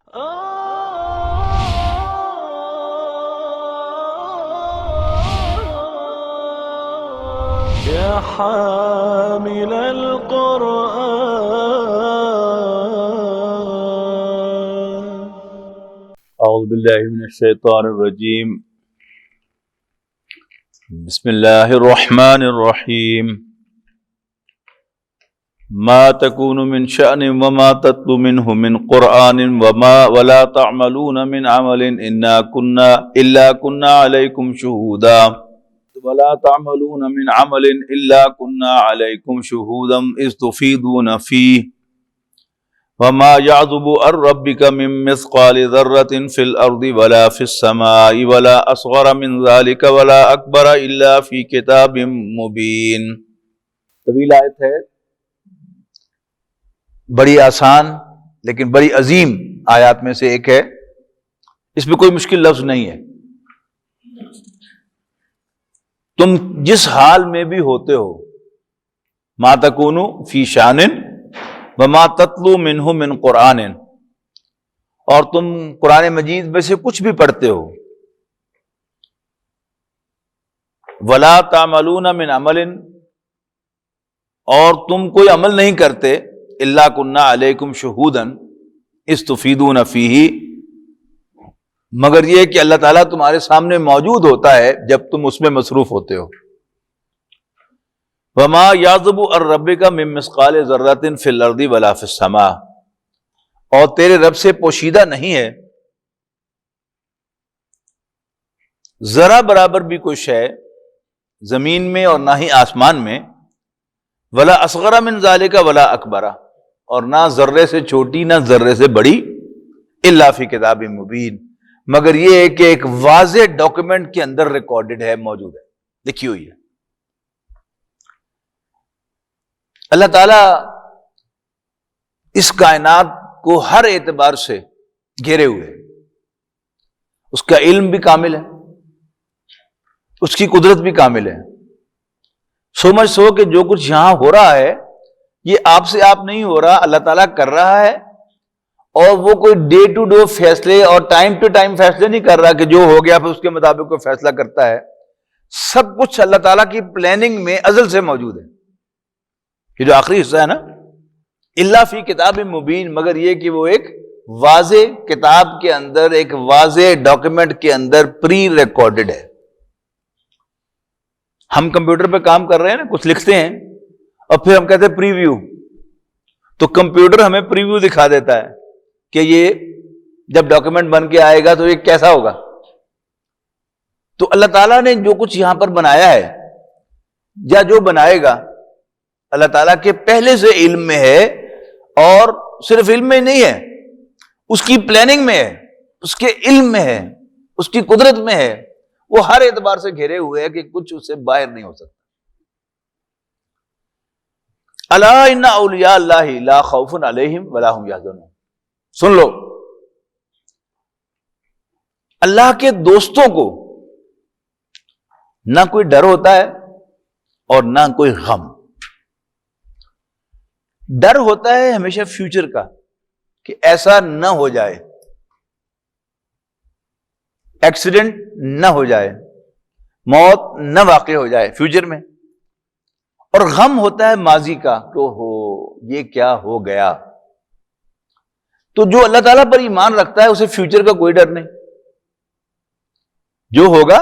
يا حامل القرآن. اعوذ باللہ من الشیطان الرجیم. بسم اللہ الرحمن الرحیم. ما تکون من شأن وما تتلو منه من قرآن ولا تعملون من عمل إلا كنا عليكم شهودا ولا تعملون من عمل إلا كنا عليكم شهودا إذ تفيضون فيه وما يعزب عن ربك من مثقال ذرة في الأرض ولا في السماء ولا أصغر من ذلك ولا أكبر إلا في كتاب مبين. طویل آیت ہے، بڑی آسان لیکن بڑی عظیم آیات میں سے ایک ہے. اس میں کوئی مشکل لفظ نہیں ہے. تم جس حال میں بھی ہوتے ہو، ما تکونو فی شان وما تتلو منہ من قرآن، اور تم قرآن مجید میں سے کچھ بھی پڑھتے ہو، ولا تعملون من عمل، اور تم کوئی عمل نہیں کرتے، الا کنا علیکم شہودا اذ تفیضون فیہ، مگر یہ کہ اللہ تعالیٰ تمہارے سامنے موجود ہوتا ہے جب تم اس میں مصروف ہوتے ہو. وما یعزب عن ربک من مثقال ذرۃ فی الارض ولا فی السماء، اور تیرے رب سے پوشیدہ نہیں ہے ذرا برابر بھی کوئی شے زمین میں اور نہ ہی آسمان میں، ولا اصغر من ذلک ولا اکبر، اور نہ ذرے سے چھوٹی نہ ذرے سے بڑی، الا فی کتاب مبین، مگر یہ ہے کہ ایک واضح ڈاکومنٹ کے اندر ریکارڈڈ ہے، موجود ہے، لکھی ہوئی ہے. اللہ تعالیٰ اس کائنات کو ہر اعتبار سے گھیرے ہوئے، اس کا علم بھی کامل ہے، اس کی قدرت بھی کامل ہے. سمجھ سو کہ جو کچھ یہاں ہو رہا ہے یہ آپ سے آپ نہیں ہو رہا، اللہ تعالیٰ کر رہا ہے، اور وہ کوئی ڈے ٹو ڈے فیصلے اور ٹائم ٹو ٹائم فیصلے نہیں کر رہا کہ جو ہو گیا پھر اس کے مطابق کوئی فیصلہ کرتا ہے. سب کچھ اللہ تعالیٰ کی پلاننگ میں ازل سے موجود ہے. یہ جو آخری حصہ ہے نا، الا فی کتاب مبین، مگر یہ کہ وہ ایک واضح کتاب کے اندر، ایک واضح ڈاکیومنٹ کے اندر پری ریکارڈڈ ہے. ہم کمپیوٹر پہ کام کر رہے ہیں نا، کچھ لکھتے ہیں اور پھر ہم کہتے ہیں پریویو، تو کمپیوٹر ہمیں پریویو دکھا دیتا ہے کہ یہ جب ڈاکیومنٹ بن کے آئے گا تو یہ کیسا ہوگا. تو اللہ تعالیٰ نے جو کچھ یہاں پر بنایا ہے یا جو بنائے گا، اللہ تعالیٰ کے پہلے سے علم میں ہے، اور صرف علم میں نہیں ہے، اس کی پلاننگ میں ہے، اس کے علم میں ہے، اس کی قدرت میں ہے. وہ ہر اعتبار سے گھیرے ہوئے ہے کہ کچھ اس سے باہر نہیں ہو سکتا. الا ان اولیاء اللہ لا خوف علیہم ولا هم یحزنون. سن لو، اللہ کے دوستوں کو نہ کوئی ڈر ہوتا ہے اور نہ کوئی غم. ڈر ہوتا ہے ہمیشہ فیوچر کا، کہ ایسا نہ ہو جائے، ایکسیڈنٹ نہ ہو جائے، موت نہ واقع ہو جائے فیوچر میں. اور غم ہوتا ہے ماضی کا کہ ہو یہ کیا ہو گیا. تو جو اللہ تعالیٰ پر ایمان رکھتا ہے اسے فیوچر کا کوئی ڈر نہیں. جو ہوگا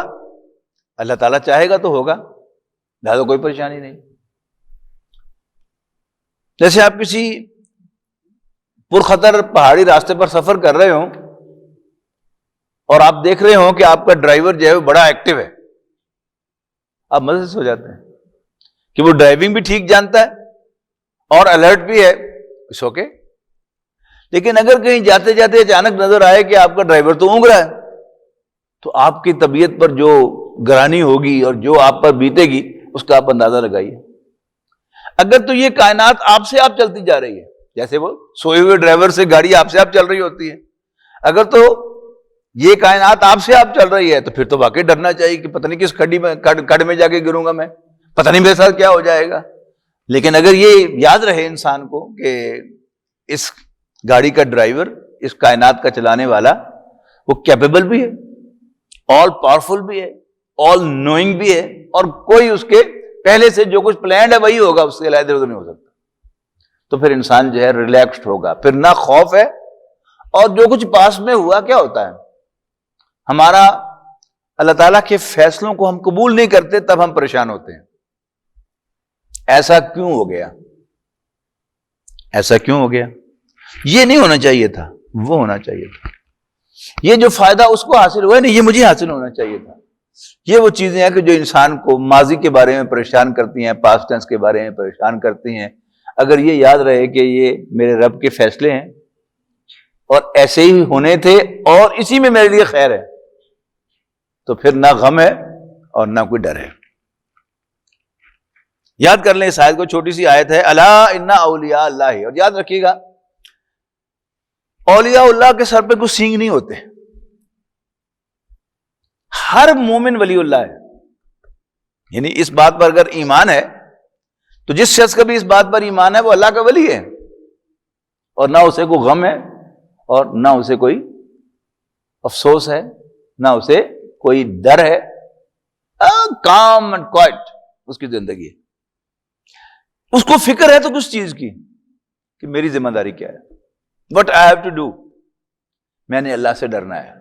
اللہ تعالیٰ چاہے گا تو ہوگا، لہذا کوئی پریشانی نہیں. جیسے آپ کسی پرخطر پہاڑی راستے پر سفر کر رہے ہوں اور آپ دیکھ رہے ہوں کہ آپ کا ڈرائیور جو ہے وہ بڑا ایکٹیو ہے، آپ مزے سے ہو جاتے ہیں کہ وہ ڈرائیونگ بھی ٹھیک جانتا ہے اور الرٹ بھی ہے، اٹس اوکے. لیکن اگر کہیں جاتے جاتے اچانک نظر آئے کہ آپ کا ڈرائیور تو اونگ رہا ہے، تو آپ کی طبیعت پر جو گرانی ہوگی اور جو آپ پر بیتے گی اس کا آپ اندازہ لگائیے. اگر تو یہ کائنات آپ سے آپ چلتی جا رہی ہے، جیسے وہ سوئے ہوئے ڈرائیور سے گاڑی آپ سے آپ چل رہی ہوتی ہے، اگر تو یہ کائنات آپ سے آپ چل رہی ہے تو پھر تو واقعی ڈرنا چاہیے کہ پتہ نہیں کس کھڈ میں جا کے گروں گا میں، پتہ نہیں میرے ساتھ کیا ہو جائے گا. لیکن اگر یہ یاد رہے انسان کو کہ اس گاڑی کا ڈرائیور اس کائنات کا چلانے والا وہ کیپیبل بھی ہے، آل پاورفل بھی ہے، آل نوئنگ بھی ہے، اور کوئی اس کے پہلے سے جو کچھ پلانڈ ہے وہی ہوگا، اس سے علیحدہ ادھر نہیں ہو سکتا. تو پھر انسان جو ہے ریلیکسڈ ہوگا، پھر نہ خوف ہے. اور جو کچھ پاس میں ہوا کیا ہوتا ہے، ہمارا اللہ تعالیٰ کے فیصلوں کو ہم قبول نہیں کرتے، تب ہم پریشان ہوتے ہیں. ایسا کیوں ہو گیا، ایسا کیوں ہو گیا، یہ نہیں ہونا چاہیے تھا، وہ ہونا چاہیے تھا. یہ جو فائدہ اس کو حاصل ہوا ہے نا، یہ مجھے حاصل ہونا چاہیے تھا. یہ وہ چیزیں ہیں کہ جو انسان کو ماضی کے بارے میں پریشان کرتی ہیں، پاسٹ ٹینس کے بارے میں پریشان کرتی ہیں. اگر یہ یاد رہے کہ یہ میرے رب کے فیصلے ہیں اور ایسے ہی ہونے تھے اور اسی میں میرے لیے خیر ہے، تو پھر نہ غم ہے اور نہ کوئی ڈر ہے. یاد کر لیں اس آیت کو، چھوٹی سی آیت ہے، الا ان اولیاء اللہ. اور یاد رکھیے گا اولیاء اللہ کے سر پہ کچھ سینگ نہیں ہوتے. ہر مومن ولی اللہ ہے. یعنی اس بات پر اگر ایمان ہے تو جس شخص کا بھی اس بات پر ایمان ہے وہ اللہ کا ولی ہے، اور نہ اسے کوئی غم ہے اور نہ اسے کوئی افسوس ہے، نہ اسے کوئی ڈر ہے. کام اینڈ کوائٹ اس کی زندگی ہے. اس کو فکر ہے تو کس چیز کی کہ میری ذمہ داری کیا ہے، what I have to do. میں نے اللہ سے ڈرنا ہے،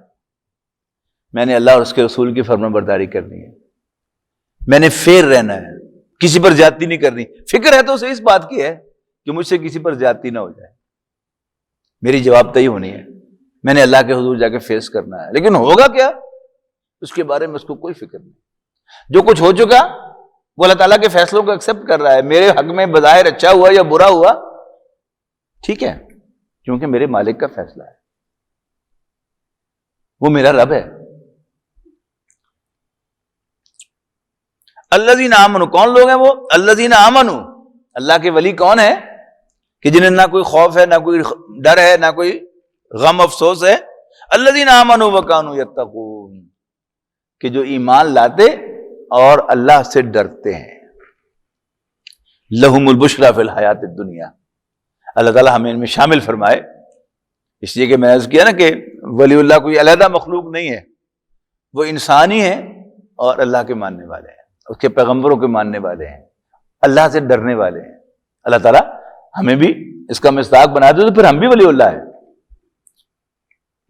میں نے اللہ اور اس کے رسول کی فرمان برداری کرنی ہے، میں نے فیر رہنا ہے، کسی پر زیادتی نہیں کرنی. فکر ہے تو اسے اس بات کی ہے کہ مجھ سے کسی پر زیادتی نہ ہو جائے، میری جواب دہی ہونی ہے، میں نے اللہ کے حضور جا کے فیس کرنا ہے. لیکن ہوگا کیا اس کے بارے میں اس کو کوئی فکر نہیں. جو کچھ ہو چکا وہ اللہ تعالیٰ کے فیصلوں کو ایکسپٹ کر رہا ہے. میرے حق میں بظاہر اچھا ہوا یا برا ہوا ٹھیک ہے، کیونکہ میرے مالک کا فیصلہ ہے، وہ میرا رب ہے. الذین آمنوا، کون لوگ ہیں وہ؟ الذین آمنوا، اللہ کے ولی کون ہے کہ جنہیں نہ کوئی خوف ہے، نہ کوئی ڈر ہے، نہ کوئی غم افسوس ہے. الذین آمنوا وکانوا یتقون، کہ جو ایمان لاتے اور اللہ سے ڈرتے ہیں. لہم البشریٰ فی الحیات الدنیا، اللہ تعالیٰ ہمیں ان میں شامل فرمائے. اس لیے کہ میں نے عرض کیا نا کہ ولی اللہ کوئی علیحدہ مخلوق نہیں ہے، وہ انسان ہی ہے اور اللہ کے ماننے والے ہیں، اس کے پیغمبروں کے ماننے والے ہیں، اللہ سے ڈرنے والے ہیں. اللہ تعالیٰ ہمیں بھی اس کا مصداق بنا دے تو پھر ہم بھی ولی اللہ ہے.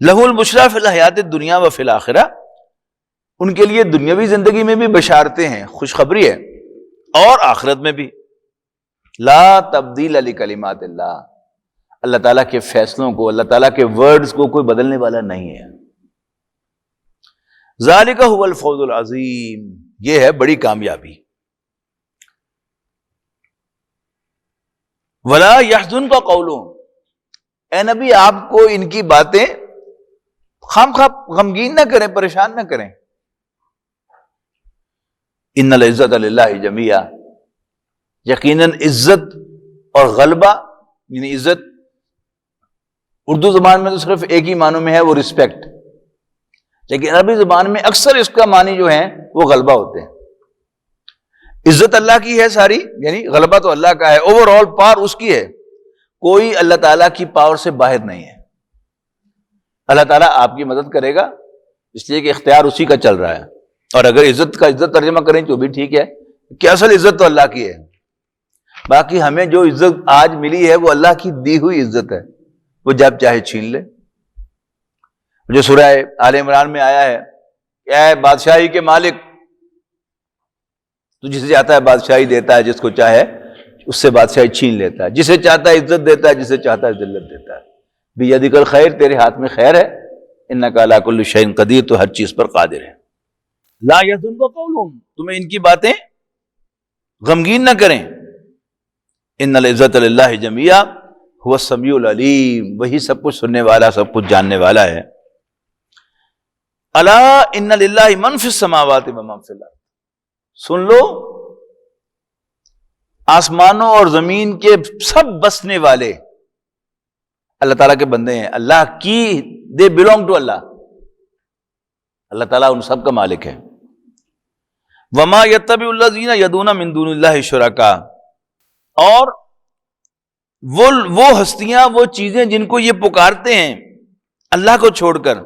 لہ البشریٰ فی الحیات الدنیا و فی الآخرہ، ان کے لیے دنیاوی زندگی میں بھی بشارتیں ہیں، خوشخبری ہے، اور آخرت میں بھی. لا تبدیل لکلمات اللہ، اللہ تعالیٰ کے فیصلوں کو، اللہ تعالیٰ کے ورڈز کو کوئی بدلنے والا نہیں ہے. ذالک هو الفوز العظیم، یہ ہے بڑی کامیابی. ولا يحزنک قولهم، اے نبی آپ کو ان کی باتیں خواہ غمگین نہ کریں، پریشان نہ کریں. ان العزت للہ جمیعا، یقیناً عزت اور غلبہ، یعنی عزت اردو زبان میں تو صرف ایک ہی معنوں میں ہے، وہ رسپیکٹ، لیکن عربی زبان میں اکثر اس کا معنی جو ہیں وہ غلبہ ہوتے ہیں. عزت اللہ کی ہے ساری، یعنی غلبہ تو اللہ کا ہے، اوور آل پاور اس کی ہے، کوئی اللہ تعالیٰ کی پاور سے باہر نہیں ہے. اللہ تعالیٰ آپ کی مدد کرے گا، اس لیے کہ اختیار اسی کا چل رہا ہے. اور اگر عزت کا عزت ترجمہ کریں تو بھی ٹھیک ہے کہ اصل عزت تو اللہ کی ہے. باقی ہمیں جو عزت آج ملی ہے وہ اللہ کی دی ہوئی عزت ہے، وہ جب چاہے چھین لے. جو سورہ آل عمران میں آیا ہے کہ اے بادشاہی کے مالک، تو جسے چاہتا ہے بادشاہی دیتا ہے، جس کو چاہے اس سے بادشاہی چھین لیتا ہے، جسے چاہتا ہے عزت دیتا ہے، جسے چاہتا ہے ذلت دیتا ہے. بیدک الخیر، تیرے ہاتھ میں خیر ہے، انک علی کل شیء قدیر، تو ہر چیز پر قادر ہے. لا یحزنک قولہم، تمہیں ان کی باتیں غمگین نہ کریں. ان العزت للہ جمیعا هو السمیع العلیم، وہی سب کچھ سننے والا، سب کچھ جاننے والا ہے. الا ان للہ من فی السماوات و من فی الارض، سن لو آسمانوں اور زمین کے سب بسنے والے اللہ تعالیٰ کے بندے ہیں. اللہ کی، دے بلونگ ٹو اللہ، اللہ تعالیٰ ان سب کا مالک ہے. وما یتبع الذین یدعون من دون اللہ شرکاء، اور وہ ہستیاں، وہ چیزیں جن کو یہ پکارتے ہیں اللہ کو چھوڑ کر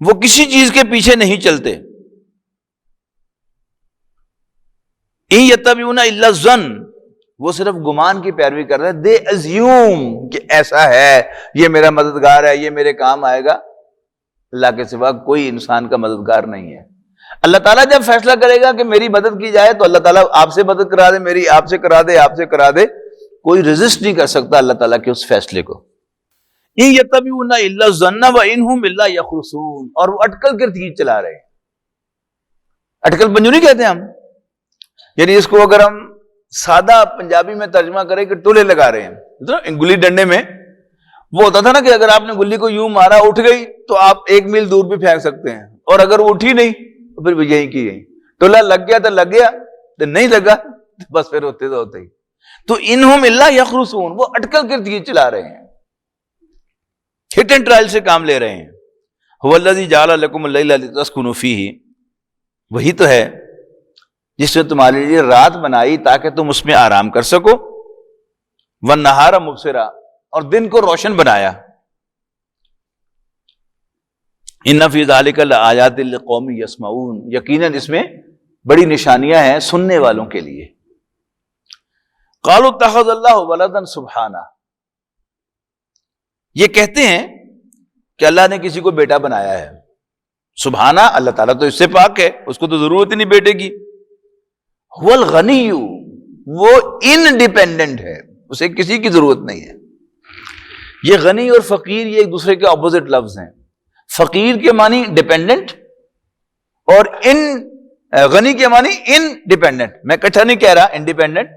وہ کسی چیز کے پیچھے نہیں چلتے. ان یتبعون الا الظن، وہ صرف گمان کی پیروی کر رہے ہیں. دے ازیوم کہ ایسا ہے، یہ میرا مددگار ہے، یہ میرے کام آئے گا. اللہ کے سوا کوئی انسان کا مددگار نہیں ہے. اللہ تعالیٰ جب فیصلہ کرے گا کہ میری مدد کی جائے تو اللہ تعالیٰ آپ سے مدد کرا دے، میری آپ سے کرا دے، آپ سے کرا دے. کوئی ریزسٹ نہیں کر سکتا اللہ تعالیٰ کے اس فیصلے کو. ان یتبعون الا الظن وان هم الا یخرصون، اور وہ اٹکل کے تیر چلا رہے ہیں. اٹکل پنجو نہیں کہتے ہم، یعنی اس کو اگر ہم سادہ پنجابی میں ترجمہ کریں کہ ٹولے لگا رہے ہیں. گلی ڈنڈے میں وہ ہوتا تھا نا کہ اگر آپ نے گلی کو یوں مارا اٹھ گئی تو آپ 1 میل دور بھی پھینک سکتے ہیں، اور اگر وہ اٹھی نہیں تو پھر یہی کی گئی. ٹولا لگ گیا تو لگ گیا، تو نہیں لگا تو بس پھر ہوتے تو ہوتے ہی. تو انہم الا یخرصون، وہ اٹکل کے تیر چلا رہے ہیں، ہٹ اینڈ ٹرائل سے کام لے رہے ہیں. هو الذی جعل لکم اللیل لتسکنوا فیہ، وہی تو ہے جس نے تمہارے لیے رات بنائی تاکہ تم اس میں آرام کر سکو. والنہار مبصرا، اور دن کو روشن بنایا. ان فی ذلک لآیات لقوم یسمعون، یقیناً اس میں بڑی نشانیاں ہیں سننے والوں کے لیے. قالوا اتخذ اللہ ولدا سبحانہ، یہ کہتے ہیں کہ اللہ نے کسی کو بیٹا بنایا ہے. سبحانہ، اللہ تعالیٰ تو اس سے پاک ہے، اس کو تو ضرورت ہی نہیں بیٹے کی. هو الغنی، وہ انڈیپینڈنٹ ہے، اسے کسی کی ضرورت نہیں ہے. یہ غنی اور فقیر یہ ایک دوسرے کے اپوزٹ لفظ ہیں. فقیر کے معنی ڈیپینڈنٹ، اور غنی کے معنی انڈیپینڈنٹ. میں کٹھا نہیں کہہ رہا انڈیپینڈنٹ،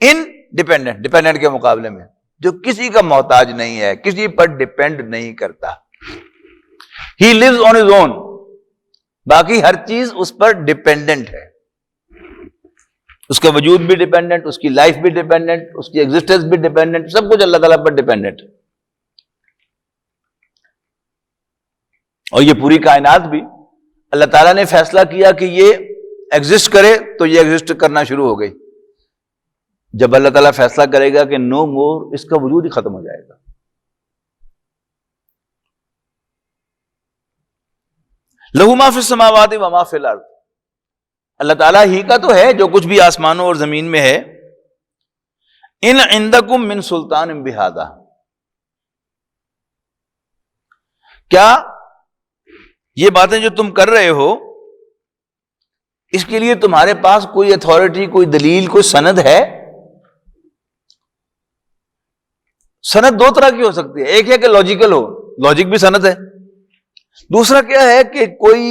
انڈیپینڈنٹ، ڈیپینڈنٹ کے مقابلے میں جو کسی کا محتاج نہیں ہے، کسی پر ڈیپینڈ نہیں کرتا. ہی لیوز آن ہز اون، باقی ہر چیز اس پر ڈیپینڈنٹ ہے. اس کا وجود بھی ڈیپینڈنٹ، اس کی لائف بھی ڈیپینڈنٹ، اس کی ایگزسٹنس بھی ڈیپینڈنٹ، سب کچھ اللہ تعالیٰ پر ڈیپینڈنٹ. اور یہ پوری کائنات بھی اللہ تعالیٰ نے فیصلہ کیا کہ یہ ایگزسٹ کرے تو یہ ایگزسٹ کرنا شروع ہو گئی. جب اللہ تعالیٰ فیصلہ کرے گا کہ نو مور، اس کا وجود ہی ختم ہو جائے گا. لہو ما فی السماوات و ما فی الارض، اللہ تعالیٰ ہی کا تو ہے جو کچھ بھی آسمانوں اور زمین میں ہے. ان عندکم من سلطان بہذا، کیا یہ باتیں جو تم کر رہے ہو اس کے لیے تمہارے پاس کوئی اتھارٹی، کوئی دلیل، کوئی سند ہے؟ سند 2 طرح کی ہو سکتی ہے. ایک ہے کہ لاجیکل ہو، لاجک بھی سند ہے. دوسرا کیا ہے کہ کوئی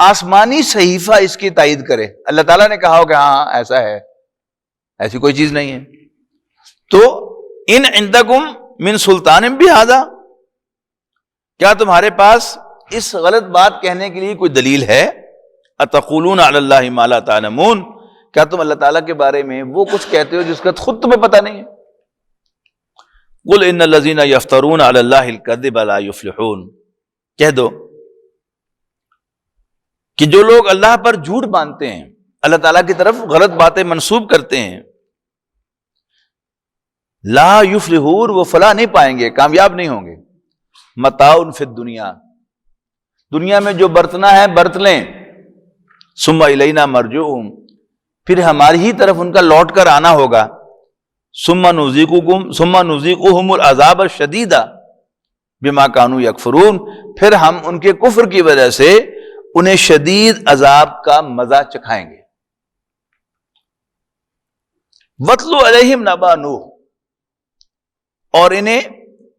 آسمانی صحیفہ اس کی تائید کرے، اللہ تعالیٰ نے کہا ہو کہ ہاں ایسا ہے. ایسی کوئی چیز نہیں ہے. تو ان عندکم من سلطان بہذا، کیا تمہارے پاس اس غلط بات کہنے کے لیے کوئی دلیل ہے؟ اتقولون علی اللہ ما لا تعلمون، کیا تم اللہ تعالیٰ کے بارے میں وہ کچھ کہتے ہو جس کا خود تمہیں پتہ نہیں ہے؟ قل ان الذین یفترون علی اللہ الکذب لا یفلحون، کہہ دو کہ جو لوگ اللہ پر جھوٹ باندھتے ہیں، اللہ تعالیٰ کی طرف غلط باتیں منسوب کرتے ہیں، لا یفلحون، وہ فلاح نہیں پائیں گے، کامیاب نہیں ہوں گے. متاع فی الدنیا، دنیا میں جو برتنا ہے برت لیں. ثم الینا مرجعہم، پھر ہماری ہی طرف ان کا لوٹ کر آنا ہوگا. ثم نذیقہم العذاب الشدید بما کانوا یکفرون، پھر ہم ان کے کفر کی وجہ سے انہیں شدید عذاب کا مزہ چکھائیں گے. وَاتْلُ عَلَيْهِمْ نَبَأَ نوح، اور انہیں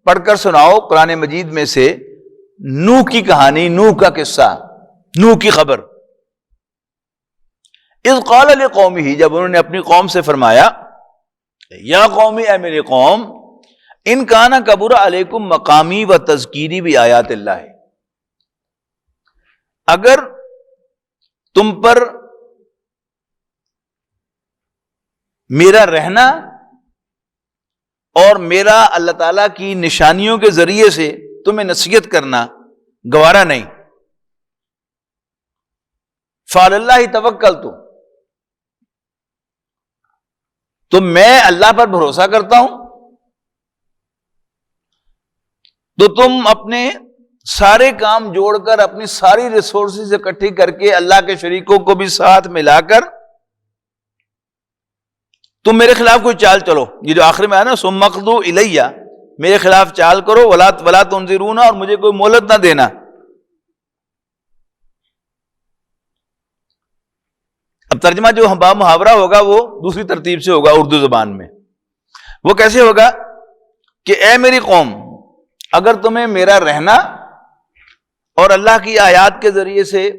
پڑھ کر سناؤ قرآن مجید میں سے نوح کی کہانی، نوح کا قصہ، نوح کی خبر. اذ قال لقومہ، جب انہوں نے اپنی قوم سے فرمایا، یا قومی، اے میری قوم، ان کان کبر علیکم مقامی و تذکیری بآیات اللہ، اگر تم پر میرا رہنا اور میرا اللہ تعالیٰ کی نشانیوں کے ذریعے سے تمہیں نصیحت کرنا گوارا نہیں، فعلی اللہ توکلت، تو میں اللہ پر بھروسہ کرتا ہوں. تو تم اپنے سارے کام جوڑ کر اپنی ساری ریسورسز اکٹھی کر کے اللہ کے شریکوں کو بھی ساتھ ملا کر تم میرے خلاف کوئی چال چلو. یہ جو آخر میں آیا نا ثم اقضوا الیہ، میرے خلاف چال کرو، ولا تنظرون، اور مجھے کوئی مہلت نہ دینا. اب ترجمہ جو محاورہ ہوگا وہ دوسری ترتیب سے ہوگا اردو زبان میں. وہ کیسے ہوگا کہ اے میری قوم، اگر تمہیں میرا رہنا اور اللہ کی آیات کے ذریعے سے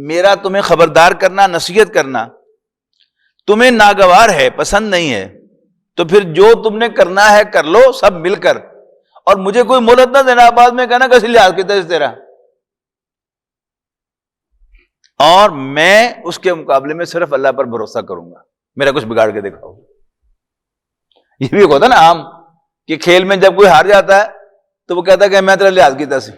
میرا تمہیں خبردار کرنا، نصیحت کرنا تمہیں ناگوار ہے، پسند نہیں ہے، تو پھر جو تم نے کرنا ہے کر لو سب مل کر، اور مجھے کوئی مہلت نہ دینا. بعد میں کہنا کیسے لحاظ کیا تیرا، اور میں اس کے مقابلے میں صرف اللہ پر بھروسہ کروں گا، میرا کچھ بگاڑ کے دکھاؤ. یہ بھی ہوتا نا عام کہ کھیل میں جب کوئی ہار جاتا ہے تو وہ کہتا ہے کہ میں تیرا لحاظ کیتا سی.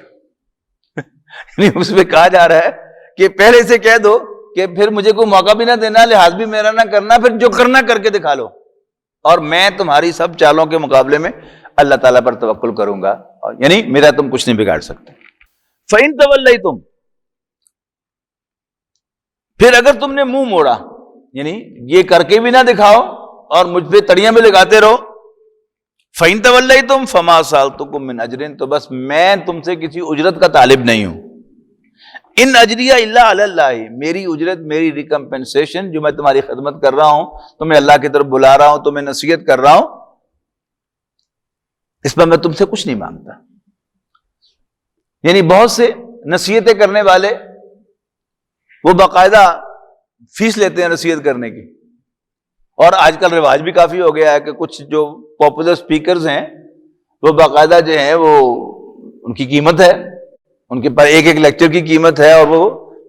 اس میں کہا جا رہا ہے کہ پہلے سے کہہ دو کہ پھر مجھے کوئی موقع بھی نہ دینا، لحاظ بھی میرا نہ کرنا، پھر جو کرنا کر کے دکھا لو، اور میں تمہاری سب چالوں کے مقابلے میں اللہ تعالیٰ پر توکل کروں گا، یعنی میرا تم کچھ نہیں بگاڑ سکتے. فَإِن تَوَلَّيْتُمْ، پھر اگر تم نے منہ موڑا، یعنی یہ کر کے بھی نہ دکھاؤ اور مجھ پہ تڑیاں بھی لگاتے رہو. فَإِن تَوَلَّيْتُمْ فَمَا سَأَلْتُكُم مِّنْ أَجْرٍ، تو بس میں تم سے کسی اجرت کا طالب نہیں ہوں. ان اجریہ الا علی اللہ، میری اجرت، میری ریکمپنسیشن جو میں تمہاری خدمت کر رہا ہوں، تمہیں اللہ کی طرف بلا رہا ہوں، تمہیں نصیحت کر رہا ہوں، اس پر میں تم سے کچھ نہیں مانگتا. یعنی بہت سے نصیحتیں کرنے والے وہ باقاعدہ فیس لیتے ہیں نصیحت کرنے کی، اور آج کل رواج بھی کافی ہو گیا ہے کہ کچھ جو پاپولر سپیکرز ہیں وہ باقاعدہ جو ہیں وہ ان کی قیمت ہے، ان کے پاس ایک ایک لیکچر کی قیمت ہے، اور وہ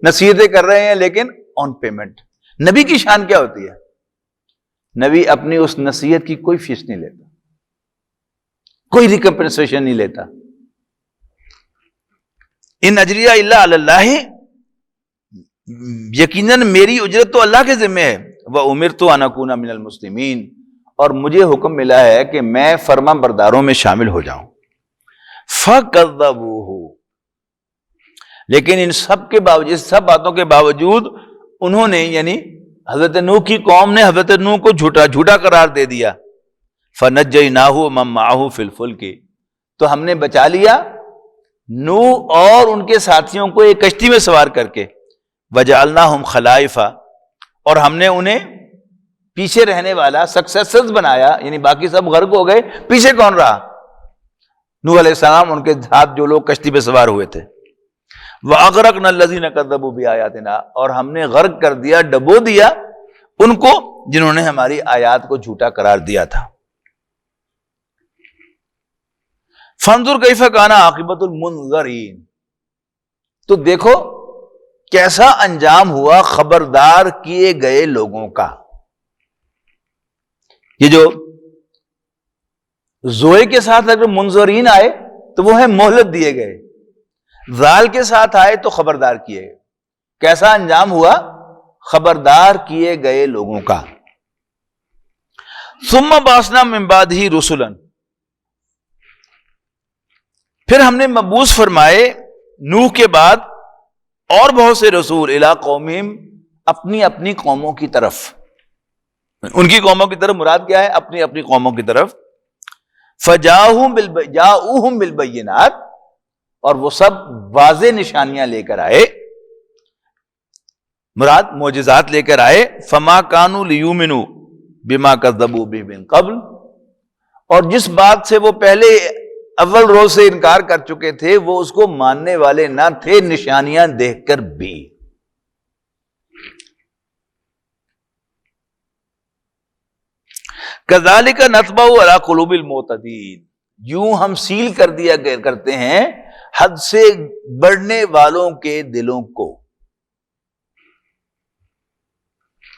نصیحتیں کر رہے ہیں لیکن آن پیمنٹ. نبی کی شان کیا ہوتی ہے؟ نبی اپنی اس نصیحت کی کوئی فیس نہیں لیتا، کوئی ریکمپنسیشن نہیں لیتا. ان اجریہ الا علی اللہ، یقیناً میری اجرت تو اللہ کے ذمہ ہے. وَأُمِرْتُ أَنْ أَكُونَ مِنَ الْمُسْلِمِينَ، اور مجھے حکم ملا ہے کہ میں فرما برداروں میں شامل ہو جاؤں. فَكَذَّبُوهُ، لیکن ان سب کے باوجود، اس سب باتوں کے باوجود انہوں نے، یعنی حضرت نوح کی قوم نے حضرت نوح کو جھوٹا قرار دے دیا. فَنَجَّيْنَاهُ وَمَن مَّعَهُ فِي الْفُلْكِ، تو ہم نے بچا لیا نوح اور ان کے ساتھیوں کو ایک کشتی میں سوار کر کے. وَجَعَلْنَاهُمْ خَلَائِفَ، اور ہم نے انہیں پیچھے رہنے والا سکسیسرز بنایا، یعنی باقی سب غرق ہو گئے، پیچھے کون رہا؟ نوح علیہ السلام، ان کے ساتھ جو لوگ کشتی پہ سوار ہوئے تھے. وَأَغْرَقْنَا الَّذِينَ كَذَّبُوا بِآيَاتِنَا، اور ہم نے غرق کر دیا، ڈبو دیا ان کو جنہوں نے ہماری آیات کو جھوٹا قرار دیا تھا. فَانظُرْ كَيْفَ كَانَ عَاقِبَةُ الْمُنذَرِينَ، تو دیکھو کیسا انجام ہوا خبردار کیے گئے لوگوں کا. یہ جو زوئے کے ساتھ اگر منظرین آئے تو وہ ہے مہلت دیے گئے، ذال کے ساتھ آئے تو خبردار کیے گئے. کیسا انجام ہوا؟ خبردار کیے گئے لوگوں کا. ثم بعثنا من بعدہ رسلا، پھر ہم نے مبعوث فرمائے نوح کے بعد اور بہت سے رسول، الی قومہم، اپنی اپنی قوموں کی طرف. ان کی قوموں کی طرف مراد کیا ہے؟ اپنی اپنی قوموں کی طرف. جاؤہم بالبینات، اور وہ سب واضح نشانیاں لے کر آئے، مراد معجزات لے کر آئے. فما کانوا لیؤمنوا بما کذبوا به من قبل، اور جس بات سے وہ پہلے اول روز سے انکار کر چکے تھے وہ اس کو ماننے والے نہ تھے، نشانیاں دیکھ کر بھی. کذالک نطبع علی قلوب المعتدین، یوں ہم سیل کر دیا کرتے ہیں حد سے بڑھنے والوں کے دلوں کو.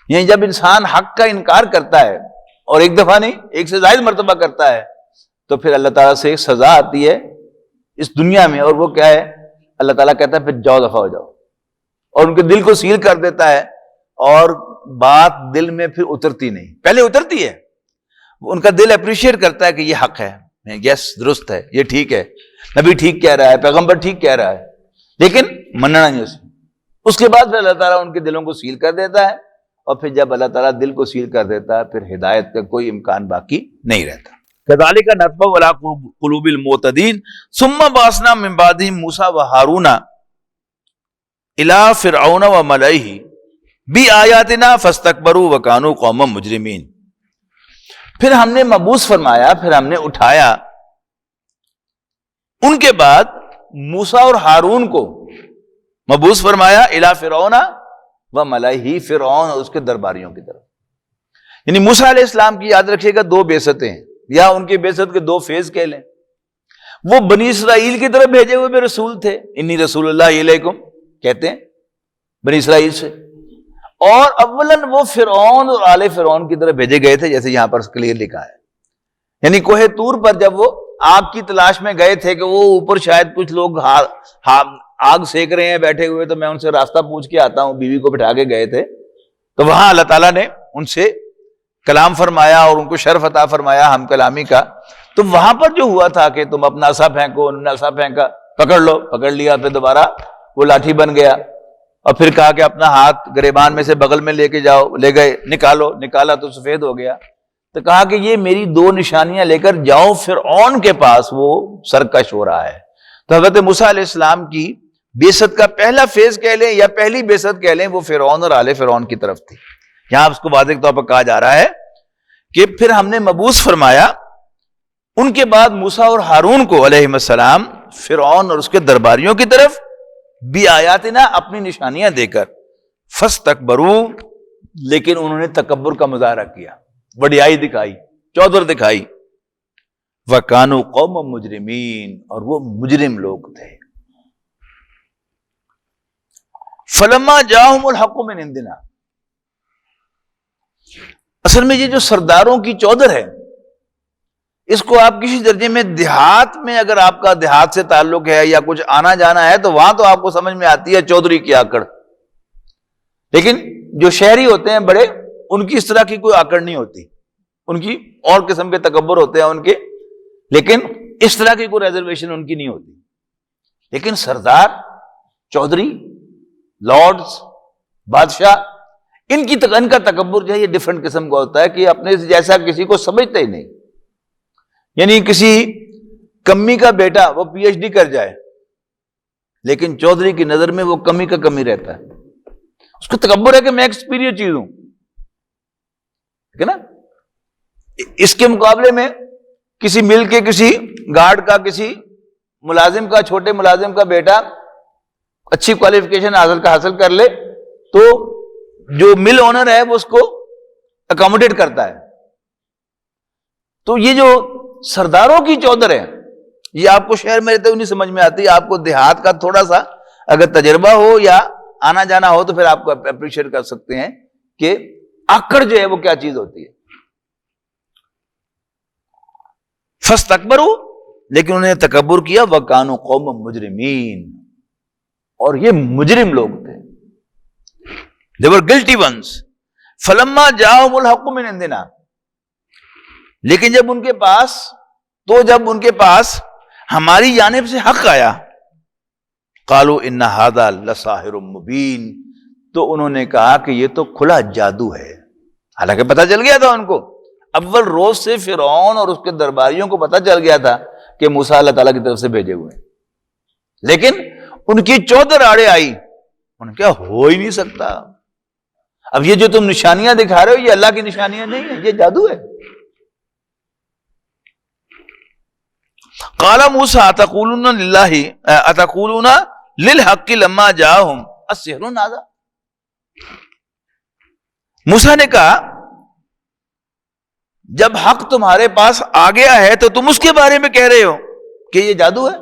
یعنی جب انسان حق کا انکار کرتا ہے، اور ایک دفعہ نہیں، ایک سے زائد مرتبہ کرتا ہے، تو پھر اللہ تعالیٰ سے ایک سزا آتی ہے اس دنیا میں، اور وہ کیا ہے؟ اللہ تعالیٰ کہتا ہے پھر جاؤ، دفعہ ہو جاؤ، اور ان کے دل کو سیل کر دیتا ہے، اور بات دل میں پھر اترتی نہیں. پہلے اترتی ہے، ان کا دل اپریشیٹ کرتا ہے کہ یہ حق ہے، یس درست ہے، یہ ٹھیک ہے، نبی ٹھیک کہہ رہا ہے، پیغمبر ٹھیک کہہ رہا ہے، لیکن مننا نہیں اس کے بعد پھر اللہ تعالیٰ ان کے دلوں کو سیل کر دیتا ہے، اور پھر جب اللہ تعالیٰ دل کو سیل کر دیتا ہے پھر ہدایت کا کوئی امکان باقی نہیں رہتا۔ كذلك نطبع على قلوب المعتدين ثم بعثنا من بعدهم موسى وهارون الى فرعون وملئه بآياتنا فاستكبروا وكانوا قوما مجرمين۔ پھر ہم نے مبعوث فرمایا، پھر ہم نے اٹھایا ان کے بعد موسیٰ اور ہارون کو، مبعوث فرمایا الى فرعون وملئه، فرعون اور اس کے درباریوں کی طرف۔ یعنی موسیٰ علیہ السلام کی یاد رکھیے گا دو بعثتیں ہیں، یا ان کی بعثت کے دو فیز کہہ لیں۔ وہ بنی اسرائیل کی طرف بھیجے ہوئے بھی رسول تھے، انی رسول اللہ علیکم کہتے ہیں بنی اسرائیل سے، اور اولاً وہ فرعون اور آل فرعون کی طرف بھیجے گئے تھے، جیسے یہاں پر کلیئر لکھا ہے۔ یعنی کوہ طور پر جب وہ آگ کی تلاش میں گئے تھے کہ وہ اوپر شاید کچھ لوگ آگ سیک رہے ہیں بیٹھے ہوئے، تو میں ان سے راستہ پوچھ کے آتا ہوں، بیوی کو بٹھا کے گئے تھے، تو وہاں اللہ تعالیٰ نے ان سے کلام فرمایا اور ان کو شرف عطا فرمایا ہم کلامی کا۔ تو وہاں پر جو ہوا تھا کہ تم اپنا عصا پھینکو، انہوں نے عصا پھینکا، پکڑ لو، پکڑ لیا، پھر دوبارہ وہ لاٹھی بن گیا، اور پھر کہا کہ اپنا ہاتھ گریبان میں سے بغل میں لے کے جاؤ، لے گئے، نکالو، نکالا تو سفید ہو گیا۔ تو کہا کہ یہ میری دو نشانیاں لے کر جاؤ فرعون کے پاس، وہ سرکش ہو رہا ہے۔ تو حضرت موسیٰ علیہ السلام کی بعثت کا پہلا فیز کہہ لیں یا پہلی بعثت کہہ لیں، وہ فرعون اور آل فرعون کی طرف تھی۔ یہاں اس کو واضح طور پر کہا جا رہا ہے کہ پھر ہم نے مبعوث فرمایا ان کے بعد موسیٰ اور ہارون کو علیہم السلام فرعون اور اس کے درباریوں کی طرف بھی آیاتنا، اپنی نشانیاں دے کر، فاستکبروا، لیکن انہوں نے تکبر کا مظاہرہ کیا، وڈیائی دکھائی، چودر دکھائی، وَكَانُوا قَوْمًا مُجْرِمِينَ، اور وہ مجرم لوگ تھے۔ فَلَمَّا جَاءَهُمُ الْحَقُّ مِنْ عِنْدِنَا، اصل میں یہ جو سرداروں کی چودر ہے، اس کو آپ کسی درجے میں دیہات میں، اگر آپ کا دیہات سے تعلق ہے یا کچھ آنا جانا ہے تو وہاں تو آپ کو سمجھ میں آتی ہے چودھری کی آکڑ، لیکن جو شہری ہوتے ہیں بڑے، ان کی اس طرح کی کوئی آکڑ نہیں ہوتی، ان کی اور قسم کے تکبر ہوتے ہیں ان کے، لیکن اس طرح کی کوئی ریزرویشن ان کی نہیں ہوتی۔ لیکن سردار، چودھری، لارڈز، بادشاہ، ان کا تکبر جو ہے یہ ڈیفرنٹ قسم کا ہوتا ہے کہ اپنے سے جیسا کسی کو سمجھتے ہی نہیں۔ یعنی کسی کمی کا بیٹا وہ پی ایچ ڈی کر جائے، لیکن چودھری کی نظر میں وہ کمی کا کمی رہتا ہے، اس کو تکبر ہے کہ میں ایک سپیریئر چیز ہوں، ٹھیک ہے نا۔ اس کے مقابلے میں کسی مل کے کسی گارڈ کا، کسی ملازم کا، چھوٹے ملازم کا بیٹا اچھی کوالیفیکیشن حاصل کر لے تو جو مل اونر ہے وہ اس کو اکاموڈیٹ کرتا ہے۔ تو یہ جو سرداروں کی چودر ہے، یہ آپ کو شہر میں رہتے ہوئے نہیں سمجھ میں آتی، آپ کو دیہات کا تھوڑا سا اگر تجربہ ہو یا آنا جانا ہو تو پھر آپ کو اپریشیٹ کر سکتے ہیں کہ آکڑ جو ہے وہ کیا چیز ہوتی ہے۔ فاستکبروا، لیکن انہوں نے تکبر کیا، وَكَانُوا قَوْمًا مُجْرِمِينَ، اور یہ مجرم لوگ تھے، they were guilty ones۔ فَلَمَّا جَاءَهُمُ الْحَقُّ مِنْ عِنْدِنَا، لیکن جب ان کے پاس ہماری جانب سے حق آیا، قَالُوا إِنَّ هَذَا لَسَاحِرٌ مُبِينٌ، تو انہوں نے کہا کہ یہ تو کھلا جادو ہے۔ حالانکہ پتہ چل گیا تھا ان کو، اول روز سے فرعون اور اس کے درباریوں کو پتہ چل گیا تھا کہ موسیٰ اللہ تعالیٰ کی طرف سے بھیجے ہوئے ہیں، لیکن ان کی چودر آڑے آئی، انہوں نے کہا ہو ہی نہیں سکتا، اب یہ جو تم نشانیاں دکھا رہے ہو یہ اللہ کی نشانیاں نہیں ہیں، یہ جادو ہے۔ قال موسیٰ اتقولون للحق لما جاءہم السحر هذا، موسیٰ نے کہا جب حق تمہارے پاس آ گیا ہے تو تم اس کے بارے میں کہہ رہے ہو کہ یہ جادو ہے۔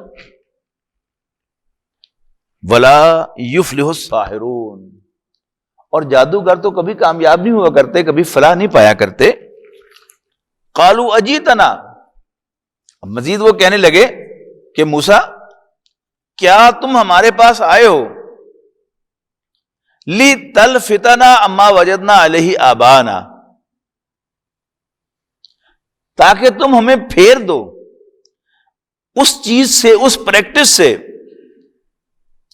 ولا یفلح الساحرون، اور جادوگر تو کبھی کامیاب نہیں ہوا کرتے، کبھی فلاح نہیں پایا کرتے۔ قالوا اجیتنا، اب مزید وہ کہنے لگے کہ موسیٰ کیا تم ہمارے پاس آئے ہو لِتَلْفِتَنَا عَمَّا وَجَدْنَا عَلَيْهِ آبَاءَنَا، تاکہ تم ہمیں پھیر دو اس چیز سے، اس پریکٹس سے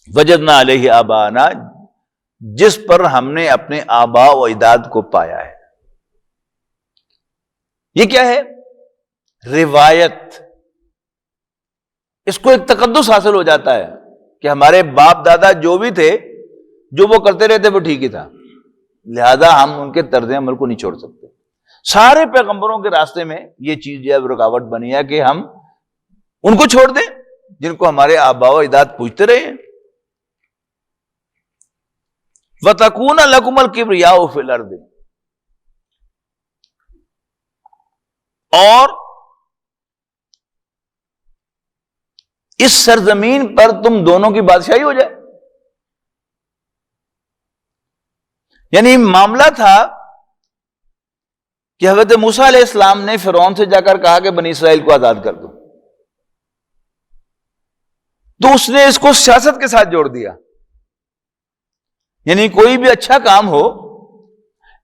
وجدنا علیہ آبانا، جس پر ہم نے اپنے آباء و اجداد کو پایا ہے. یہ کیا ہے؟ روایت. اس کو ایک تقدس حاصل ہو جاتا ہے کہ ہمارے باپ دادا جو بھی تھے، جو وہ کرتے رہتے وہ ٹھیک ہی تھا، لہذا ہم ان کے طرز عمل کو نہیں چھوڑ سکتے. سارے پیغمبروں کے راستے میں یہ چیز جو ہے رکاوٹ بنی ہے کہ ہم ان کو چھوڑ دیں جن کو ہمارے آباء و اجداد پوجتے رہے ہیں. وَتَكُونَ لَكُمُ الْكِبْرِيَاءُ فِي الْأَرْضِ، اور اس سرزمین پر تم دونوں کی بادشاہی ہو جائے. یعنی معاملہ تھا کہ حضرت موسیٰ علیہ السلام نے فرعون سے جا کر کہا کہ بنی اسرائیل کو آزاد کر دو، تو اس نے اس کو سیاست کے ساتھ جوڑ دیا. یعنی کوئی بھی اچھا کام ہو،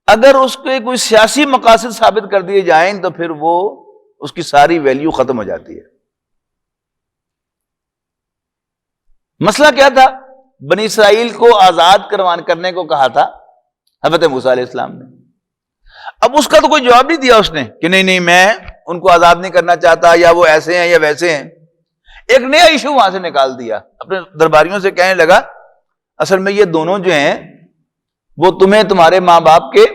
اگر اس کے کوئی سیاسی مقاصد ثابت کر دیے جائیں تو پھر وہ اس کی ساری ویلیو ختم ہو جاتی ہے. مسئلہ کیا تھا؟ بنی اسرائیل کو آزاد کرنے کو کہا تھا حضرت موسیٰ علیہ السلام نے. اب اس کا تو کوئی جواب نہیں دیا اس نے کہ نہیں میں ان کو آزاد نہیں کرنا چاہتا، یا وہ ایسے ہیں یا ویسے ہیں. ایک نیا ایشو وہاں سے نکال دیا، اپنے درباریوں سے کہنے لگا اصل میں یہ دونوں جو ہیں وہ تمہیں تمہارے ماں باپ کے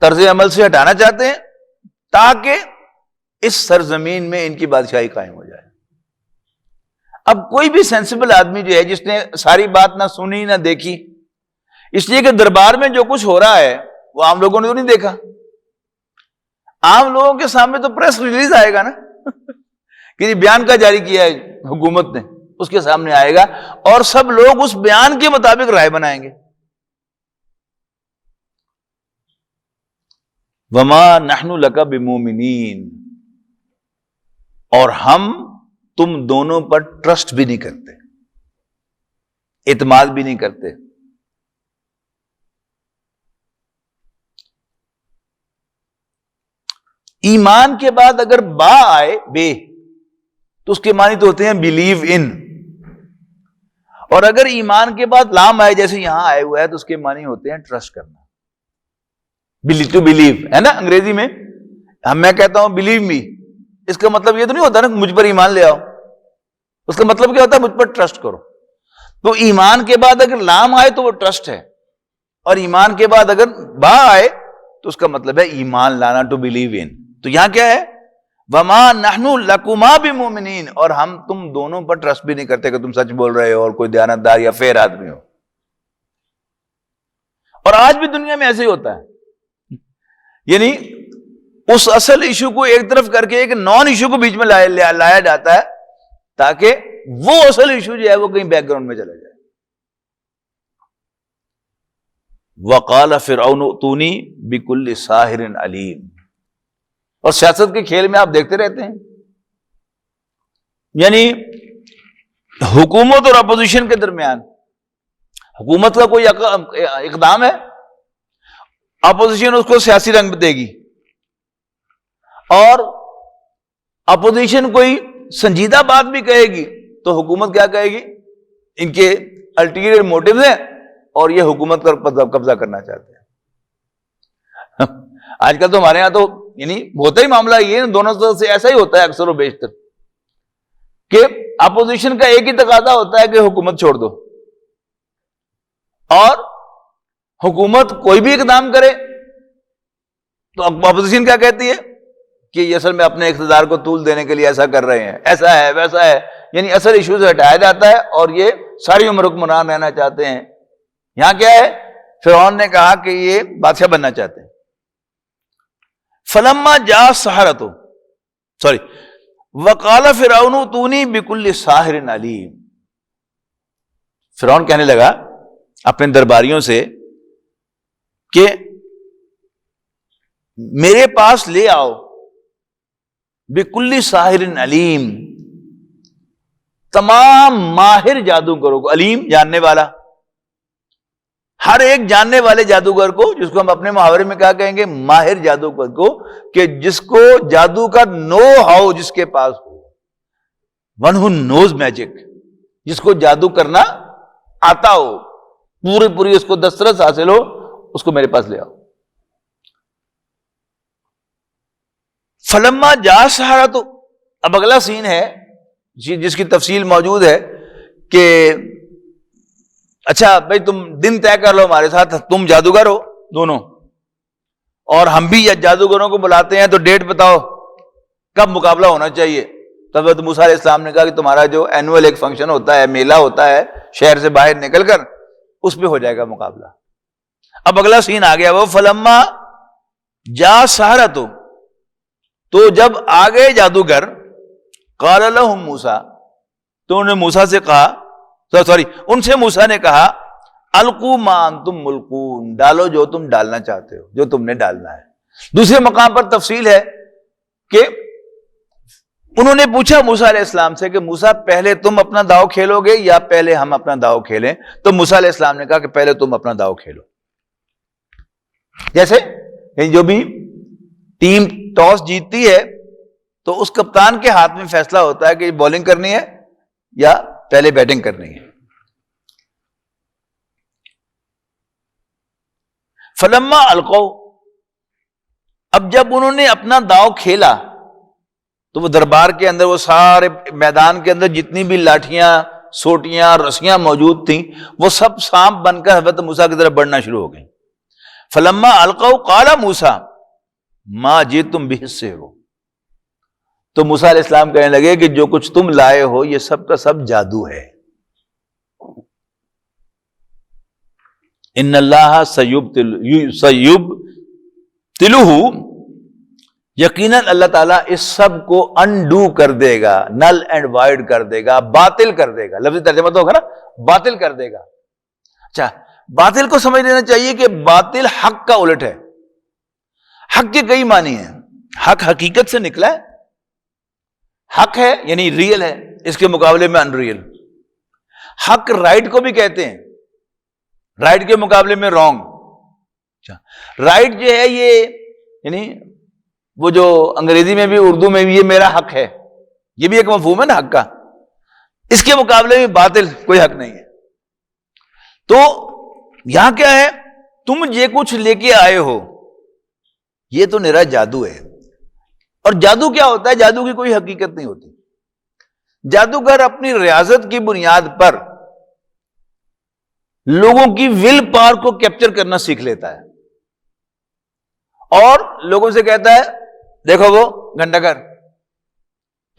طرز عمل سے ہٹانا چاہتے ہیں تاکہ اس سرزمین میں ان کی بادشاہی قائم ہو جائے. اب کوئی بھی سینسیبل آدمی جو ہے جس نے ساری بات نہ سنی نہ دیکھی، اس لیے کہ دربار میں جو کچھ ہو رہا ہے وہ عام لوگوں نے تو نہیں دیکھا. عام لوگوں کے سامنے تو پریس ریلیز آئے گا نا کہ بیان کا جاری کیا ہے حکومت نے، اس کے سامنے آئے گا اور سب لوگ اس بیان کے مطابق رائے بنائیں گے. وما نحن لک بمؤمنین، اور ہم تم دونوں پر ٹرسٹ بھی نہیں کرتے، اعتماد بھی نہیں کرتے. ایمان کے بعد اگر با آئے، بے، تو اس کے معنی تو ہوتے ہیں بلیو ان، اور اگر ایمان کے بعد لام آئے جیسے یہاں آئے ہوا ہے تو اس کے معنی ہوتے ہیں ٹرسٹ کرنا، ٹو بلیو ہے نا انگریزی میں. میں کہتا ہوں بلیو می، اس کا مطلب یہ تو نہیں ہوتا نا مجھ پر ایمان لے آؤ، اس کا مطلب کیا ہوتا ہے مجھ پر ٹرسٹ کرو. تو ایمان کے بعد اگر لام آئے تو وہ ٹرسٹ ہے، اور ایمان کے بعد اگر با آئے تو اس کا مطلب ہے ایمان لانا، ٹو بلیو ان. تو یہاں کیا ہے؟ وما نحن لکما بمؤمنین، اور ہم تم دونوں پر ٹرسٹ بھی نہیں کرتے کہ تم سچ بول رہے ہو اور کوئی دیانتدار یا فیر آدمی ہو. اور آج بھی دنیا میں ایسے ہی ہوتا ہے، یعنی اس اصل ایشو کو ایک طرف کر کے ایک نان ایشو کو بیچ میں لایا جاتا ہے تاکہ وہ اصل ایشو جو ہے وہ کہیں بیک گراؤنڈ میں چلا جائے. وقال فرعون ائتونی بکل ساحر علیم. اور سیاست کے کھیل میں آپ دیکھتے رہتے ہیں، یعنی حکومت اور اپوزیشن کے درمیان حکومت کا کوئی اقدام ہے، اپوزیشن اس کو سیاسی رنگ دے گی، اور اپوزیشن کوئی سنجیدہ بات بھی کہے گی تو حکومت کیا کہے گی؟ ان کے الٹیریئر موٹیوز ہیں اور یہ حکومت پر قبضہ کرنا چاہتے ہیں. آج کل تو ہمارے ہاں تو یعنی ہوتا ہی معاملہ یہ دونوں طرف سے ایسا ہی ہوتا ہے اکثر و بیشتر کہ اپوزیشن کا ایک ہی تقاضا ہوتا ہے کہ حکومت چھوڑ دو، اور حکومت کوئی بھی اقدام کرے تو اپوزیشن کیا کہتی ہے کہ یہ اصل میں اپنے اقتدار کو طول دینے کے لیے ایسا کر رہے ہیں، ایسا ہے ویسا ہے. یعنی اصل ایشو سے ہٹایا جاتا ہے اور یہ ساری عمر حکمران رہنا چاہتے ہیں. یہاں کیا ہے؟ فرعون نے کہا کہ یہ بادشاہ بننا چاہتے ہیں. فلما جاء السحرۃ وقال فرعون ائتونی بکل ساحر علیم. فرعون کہنے لگا اپنے درباریوں سے کہ میرے پاس لے آؤ بکل ساحر علیم، تمام ماہر جادوگروں کو. علیم جاننے والا، ہر ایک جاننے والے جادوگر کو، جس کو ہم اپنے محاورے میں کیا کہیں گے؟ ماہر جادوگر کو، کہ جس کو جادو کا نو ہاؤ جس کے پاس ہو. ون ہو نوز میجک، جس کو جادو کرنا آتا ہو، پوری اس کو دسترس حاصل ہو، اس کو میرے پاس لے آؤ۔ فلما جاء السحرۃ، اب اگلا سین ہے جس کی تفصیل موجود ہے کہ اچھا بھائی تم دن طے کر لو ہمارے ساتھ، تم جادوگر ہو دونوں، اور ہم بھی جادوگروں کو بلاتے ہیں، تو ڈیٹ بتاؤ کب مقابلہ ہونا چاہیے۔ تو حضرت موسیٰ علیہ السلام نے کہا کہ تمہارا جو اینول ایک فنکشن ہوتا ہے، میلہ ہوتا ہے شہر سے باہر نکل کر، اس پہ ہو جائے گا مقابلہ۔ اب اگلا سین آ گیا، وہ فلما جاء السحرۃ، تو جب آ گئے جادوگر، قال لهم موسیٰ، تو انہوں نے موسیٰ سے کہا، ان سے موسیٰ نے کہا، القوا ما انتم ملقون، ڈالو جو تم ڈالنا چاہتے ہو، جو تم نے ڈالنا ہے۔ دوسرے مقام پر تفصیل ہے کہ انہوں نے پوچھا موسیٰ علیہ السلام سے کہ موسیٰ پہلے تم اپنا داؤ کھیلو گے یا پہلے ہم اپنا داؤ کھیلیں؟ تو موسیٰ علیہ السلام نے کہا کہ پہلے تم اپنا داؤ کھیلو۔ جیسے جو بھی ٹیم ٹاس جیتتی ہے تو اس کپتان کے ہاتھ میں فیصلہ ہوتا ہے کہ بالنگ کرنی ہے یا پہلے بیٹنگ کرنی ہے۔ فلما القوا، اب جب انہوں نے اپنا داؤ کھیلا تو وہ دربار کے اندر، وہ سارے میدان کے اندر جتنی بھی لاٹھیاں، سوٹیاں، رسیاں موجود تھیں، وہ سب سانپ بن کر حضرت موسیٰ کی طرف بڑھنا شروع ہو گئی۔ فلما القوا قال موسیٰ ما جئتم بہ السحر، تو موسیٰ علیہ السلام کہنے لگے کہ جو کچھ تم لائے ہو یہ سب کا سب جادو ہے۔ ان اللہ سیبطلہ، یقیناً اللہ تعالیٰ اس سب کو انڈو کر دے گا، نل اینڈ وائڈ کر دے گا، باطل کر دے گا۔ لفظی ترجمہ تو ہوگا نا، باطل کر دے گا۔ اچھا، باطل کو سمجھ لینا چاہیے کہ باطل حق کا الٹ ہے۔ حق کے کئی معنی ہیں۔ حق حقیقت سے نکلا ہے، حق ہے یعنی ریئل ہے، اس کے مقابلے میں ان ریئل۔ حق رائٹ کو بھی کہتے ہیں، رائٹ کے مقابلے میں رانگ۔ اچھا، رائٹ جو ہے یہ یعنی وہ جو انگریزی میں بھی اردو میں بھی یہ میرا حق ہے، یہ بھی ایک مفہوم ہے نا حق کا۔ اس کے مقابلے میں باطل کوئی حق نہیں ہے۔ تو یہاں کیا ہے، تم یہ کچھ لے کے آئے ہو یہ تو نرا جادو ہے۔ اور جادو کیا ہوتا ہے؟ جادو کی کوئی حقیقت نہیں ہوتی۔ جادوگر اپنی ریاضت کی بنیاد پر لوگوں کی ول پاور کو کیپچر کرنا سیکھ لیتا ہے، اور لوگوں سے کہتا ہے دیکھو وہ گھنٹہ گھر۔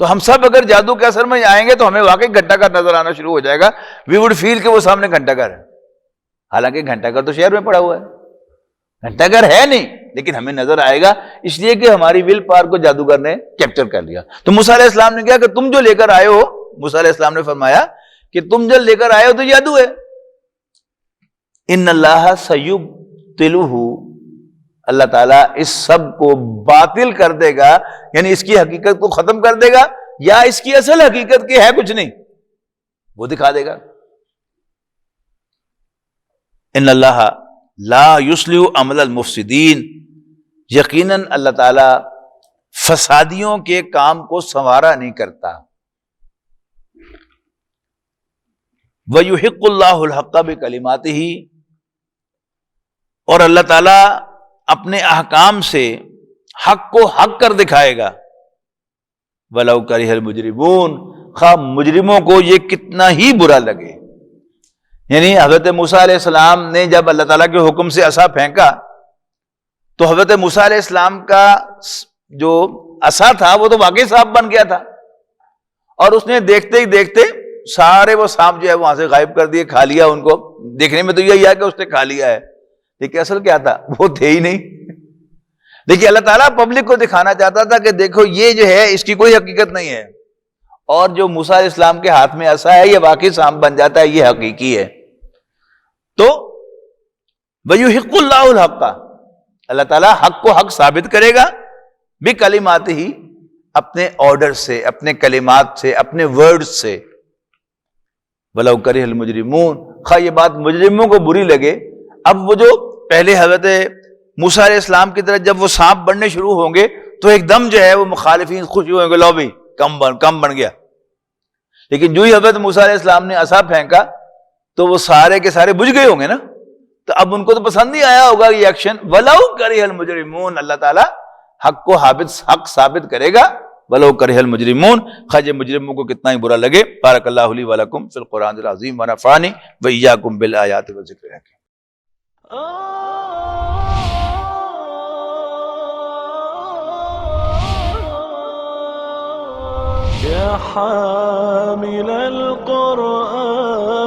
تو ہم سب اگر جادو کے اثر میں آئیں گے تو ہمیں واقعی گھنٹہ گھر نظر آنا شروع ہو جائے گا۔ وی وڈ فیل کہ وہ سامنے گھنٹہ گھر ہے، حالانکہ گھنٹہ گھر تو شہر میں پڑا ہوا ہے، گھنٹہ گھر ہے نہیں، لیکن ہمیں نظر آئے گا اس لیے کہ ہماری ول پاور کو جادوگر نے کیپچر کر لیا۔ تو موسیٰ علیہ السلام نے کہا کہ تم جو لے کر آئے ہو، موسیٰ علیہ السلام نے فرمایا کہ تم جو لے کر آئے ہو تو جادو ہے۔ ان اللہ سیبطلہ، اللہ تعالیٰ اس سب کو باطل کر دے گا، یعنی اس کی حقیقت کو ختم کر دے گا، یا اس کی اصل حقیقت کی ہے کچھ نہیں، وہ دکھا دے گا۔ ان اللہ لا یصلح عمل المفسدین، یقیناً اللہ تعالیٰ فسادیوں کے کام کو سنوارا نہیں کرتا۔ وَيُحِقُّ اللَّهُ الْحَقَّ بِكَلِمَاتِهِ، اور اللہ تعالیٰ اپنے احکام سے حق کو حق کر دکھائے گا۔ وَلَوْ كَرِهَ الْمُجْرِمُونَ، خواہ مجرموں کو یہ کتنا ہی برا لگے۔ یعنی حضرت موسیٰ علیہ السلام نے جب اللہ تعالیٰ کے حکم سے عصا پھینکا تو حضرت موسیٰ علیہ السلام کا جو عصا تھا وہ تو واقعی سانپ بن گیا تھا، اور اس نے دیکھتے ہی دیکھتے سارے وہ سانپ جو ہے وہاں سے غائب کر دیے، کھا لیا ان کو۔ دیکھنے میں تو یہی ہے کہ اس نے کھا لیا ہے، لیکن اصل کیا تھا؟ وہ تھے ہی نہیں۔ لیکن اللہ تعالیٰ پبلک کو دکھانا چاہتا تھا کہ دیکھو یہ جو ہے اس کی کوئی حقیقت نہیں ہے، اور جو موسیٰ علیہ السلام کے ہاتھ میں عصا ہے یہ واقعی سانپ بن جاتا ہے، یہ حقیقی ہے۔ تو وَيُحِقُّ اللَّهُ الْحَقَّ، اللہ تعالیٰ حق کو حق ثابت کرے گا، بِكَلِمَاتِهِ، اپنے آرڈر سے، اپنے کلمات سے، اپنے ورڈ سے۔ وَلَوْ كَرِهَ الْمُجْرِمُونَ، خواہ یہ بات مجرموں کو بری لگے۔ اب وہ جو پہلے حضرت موسیٰ علیہ السلام کی طرف جب وہ سانپ بننے شروع ہوں گے تو ایک دم جو ہے وہ مخالفین خوشی ہوئیں گے، لو بھی کم بن گیا۔ لیکن جو ہی حضرت موسیٰ علیہ السلام نے عصا پھینکا تو وہ سارے کے سارے بجھ گئے ہوں گے نا، تو اب ان کو تو پسند نہیں آیا ہوگا یہ ایکشن. وَلَوْ كَرِهَ الْمُجْرِمُونَ، اللہ تعالیٰ حق کو حق ثابت کرے گا. وَلَوْ كَرِهَ الْمُجْرِمُونَ، خواہ مجرموں کو کتنا ہی برا لگے. بارک اللہ لی ولکم فی القرآن العظیم ونفعنی وإیاکم بالآیات والذکر الحکیم. يا حامل القرآن